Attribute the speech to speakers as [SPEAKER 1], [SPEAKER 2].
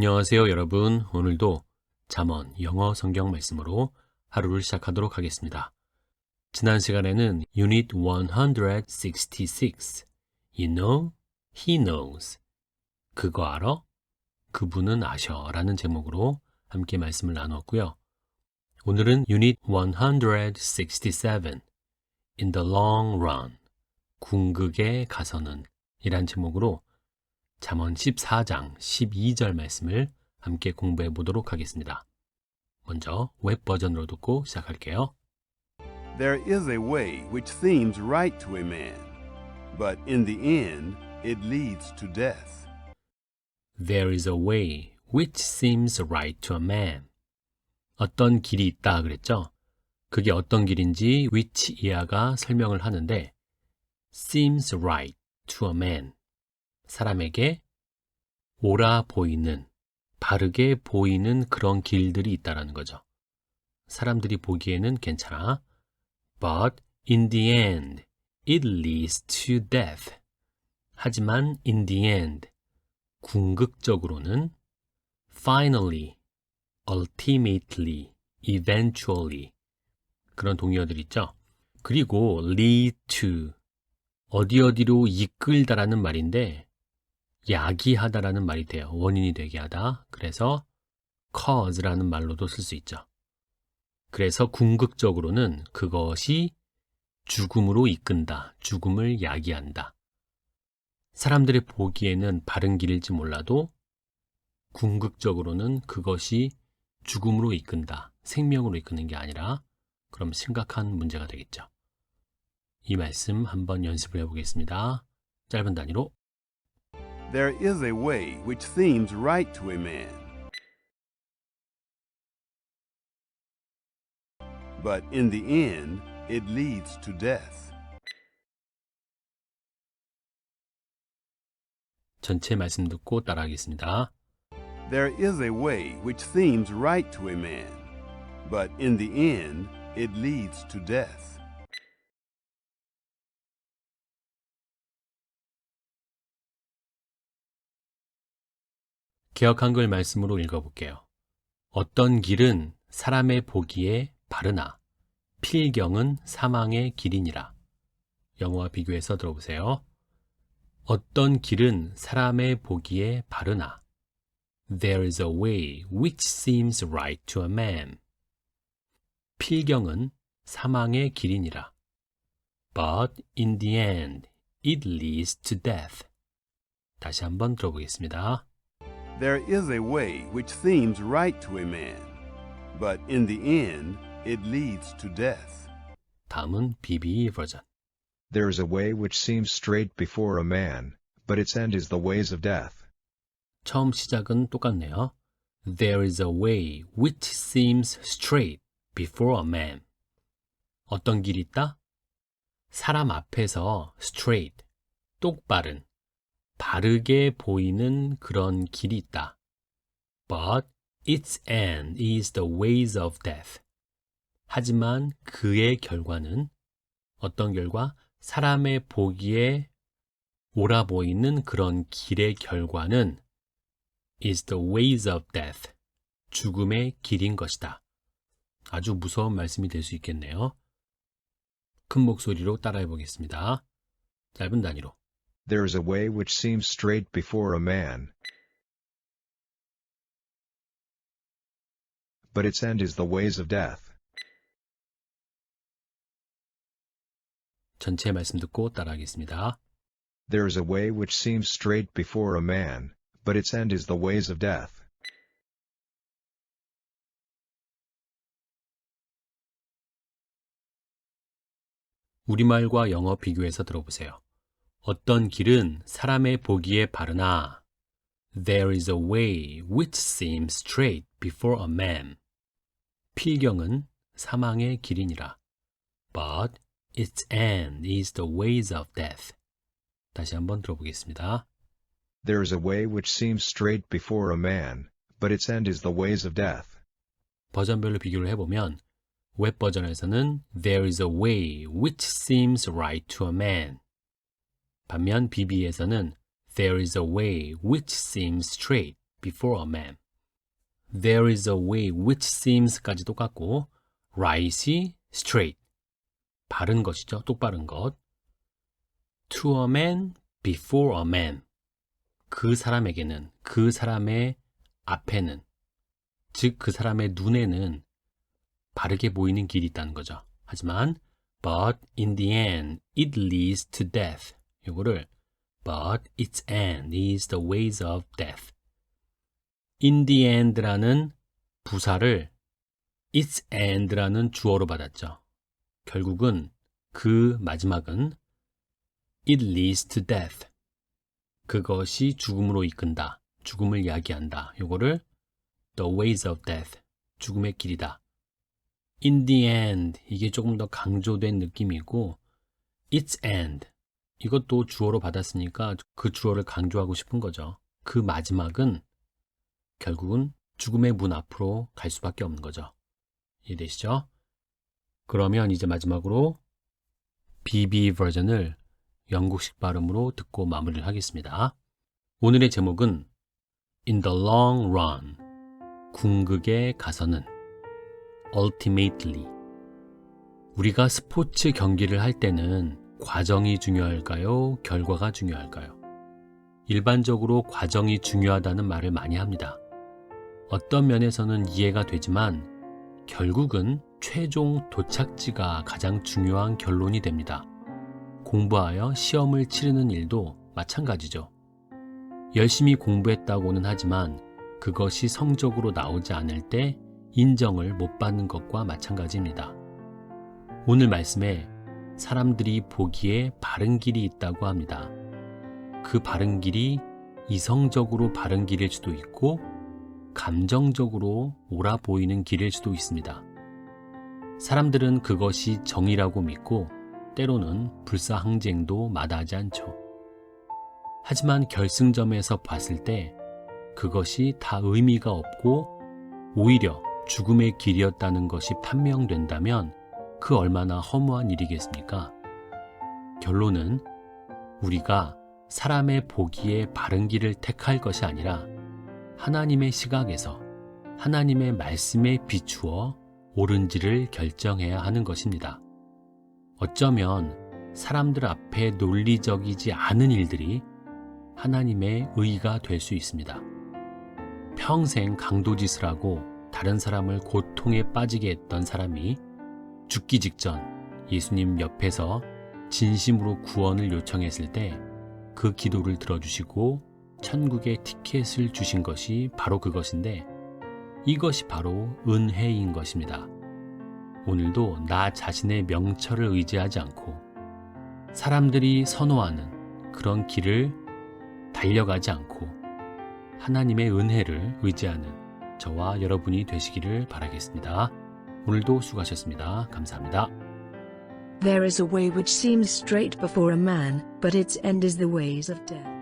[SPEAKER 1] 안녕하세요, 여러분. 오늘도 잠언 영어 성경 말씀으로 하루를 시작하도록 하겠습니다. 지난 시간에는 Unit 166 You know, he knows 그거 알아? 그분은 아셔 라는 제목으로 함께 말씀을 나누었고요. 오늘은 Unit 167 In the long run 궁극에 가서는 이란 제목으로 잠언 14장 12절 말씀을 함께 공부해 보도록 하겠습니다. 먼저 웹 버전으로 듣고 시작할게요.
[SPEAKER 2] There is a way which seems right to a man, but in the end it leads to death.
[SPEAKER 1] There is a way which seems right to a man. 어떤 길이 있다 그랬죠? 그게 어떤 길인지 which 이하가 설명을 하는데 seems right to a man. 사람에게 옳아 보이는, 바르게 보이는 그런 길들이 있다라는 거죠. 사람들이 보기에는 괜찮아. But in the end, it leads to death. 하지만 in the end, 궁극적으로는 finally, ultimately, eventually 그런 동의어들 있죠. 그리고 lead to, 어디로 이끌다라는 말인데 야기하다라는 말이 돼요. 원인이 되게 하다. 그래서 cause라는 말로도 쓸 수 있죠. 그래서 궁극적으로는 그것이 죽음으로 이끈다. 죽음을 야기한다. 사람들이 보기에는 바른 길일지 몰라도 궁극적으로는 그것이 죽음으로 이끈다. 생명으로 이끄는 게 아니라 그럼 심각한 문제가 되겠죠. 이 말씀 한번 연습을 해보겠습니다. 짧은 단위로.
[SPEAKER 2] There is a way which seems right to a man, but in the end it leads to death.
[SPEAKER 1] 전체 말씀 듣고 따라하겠습니다.
[SPEAKER 2] There is a way which seems right to a man, but in the end it leads to death.
[SPEAKER 1] 개역 한글 말씀으로 읽어볼게요. 어떤 길은 사람의 보기에 바르나 필경은 사망의 길이니라. 영어와 비교해서 들어보세요. 어떤 길은 사람의 보기에 바르나 There is a way which seems right to a man. 필경은 사망의 길이니라. But in the end, it leads to death. 다시 한번 들어보겠습니다.
[SPEAKER 2] There is a way which seems right to a man, but in the end it leads to death.
[SPEAKER 1] 다음은 BB 버전.
[SPEAKER 3] There is a way which seems straight before a man, but its end is the ways of death.
[SPEAKER 1] 처음 시작은 똑같네요. There is a way which seems straight before a man. 어떤 길이 있다? 사람 앞에서 straight, 똑바른, 바르게 보이는 그런 길이 있다. But its end is the ways of death. 하지만 그의 결과는 어떤 결과? 사람의 보기에 옳아 보이는 그런 길의 결과는 is the ways of death. 죽음의 길인 것이다. 아주 무서운 말씀이 될 수 있겠네요. 큰 목소리로 따라해 보겠습니다. 짧은 단위로.
[SPEAKER 3] There is a way which seems straight before a man, but its end is the ways of death.
[SPEAKER 1] 전체 말씀 듣고 따라하겠습니다.
[SPEAKER 3] There is a way which seems straight before a man, but its end is the ways of death.
[SPEAKER 1] 우리말과 영어 비교해서 들어보세요. 어떤 길은 사람의 보기에 바르나 There is a way which seems straight before a man. 필경은 사망의 길이니라. But its end is the ways of death. 다시 한번 들어보겠습니다.
[SPEAKER 3] There is a way which seems straight before a man, but its end is the ways of death.
[SPEAKER 1] 버전별로 비교를 해보면 웹 버전에서는 There is a way which seems right to a man. 반면 BB에서는 There is a way which seems straight before a man. There is a way which seems까지 똑같고 right이 straight, 바른 것이죠. 똑바른 것. To a man, before a man. 그 사람에게는, 그 사람의 앞에는, 즉 그 사람의 눈에는 바르게 보이는 길이 있다는 거죠. 하지만 but in the end it leads to death. 이거를 but its end is the ways of death. in the end라는 부사를 its end라는 주어로 받았죠. 결국은 그 마지막은 it leads to death. 그것이 죽음으로 이끈다. 죽음을 야기한다. 이거를 the ways of death. 죽음의 길이다. in the end. 이게 조금 더 강조된 느낌이고 its end. 이것도 주어로 받았으니까 그 주어를 강조하고 싶은 거죠. 그 마지막은 결국은 죽음의 문 앞으로 갈 수밖에 없는 거죠. 이해되시죠? 그러면 이제 마지막으로 BB 버전을 영국식 발음으로 듣고 마무리를 하겠습니다. 오늘의 제목은 In the long run, 궁극에 가서는 Ultimately. 우리가 스포츠 경기를 할 때는 과정이 중요할까요? 결과가 중요할까요? 일반적으로 과정이 중요하다는 말을 많이 합니다. 어떤 면에서는 이해가 되지만 결국은 최종 도착지가 가장 중요한 결론이 됩니다. 공부하여 시험을 치르는 일도 마찬가지죠. 열심히 공부했다고는 하지만 그것이 성적으로 나오지 않을 때 인정을 못 받는 것과 마찬가지입니다. 오늘 말씀에 사람들이 보기에 바른 길이 있다고 합니다. 그 바른 길이 이성적으로 바른 길일 수도 있고 감정적으로 옳아 보이는 길일 수도 있습니다. 사람들은 그것이 정의라고 믿고 때로는 불사항쟁도 마다하지 않죠. 하지만 결승점에서 봤을 때 그것이 다 의미가 없고 오히려 죽음의 길이었다는 것이 판명된다면 그 얼마나 허무한 일이겠습니까? 결론은 우리가 사람의 보기에 바른 길을 택할 것이 아니라 하나님의 시각에서 하나님의 말씀에 비추어 옳은지를 결정해야 하는 것입니다. 어쩌면 사람들 앞에 논리적이지 않은 일들이 하나님의 의가 될 수 있습니다. 평생 강도짓을 하고 다른 사람을 고통에 빠지게 했던 사람이 죽기 직전 예수님 옆에서 진심으로 구원을 요청했을 때 그 기도를 들어주시고 천국의 티켓을 주신 것이 바로 그것인데 이것이 바로 은혜인 것입니다. 오늘도 나 자신의 명철을 의지하지 않고 사람들이 선호하는 그런 길을 달려가지 않고 하나님의 은혜를 의지하는 저와 여러분이 되시기를 바라겠습니다. 오늘도 수고하셨습니다. 감사합니다.
[SPEAKER 4] There is a way which seems straight before a man, but its end is the ways of death.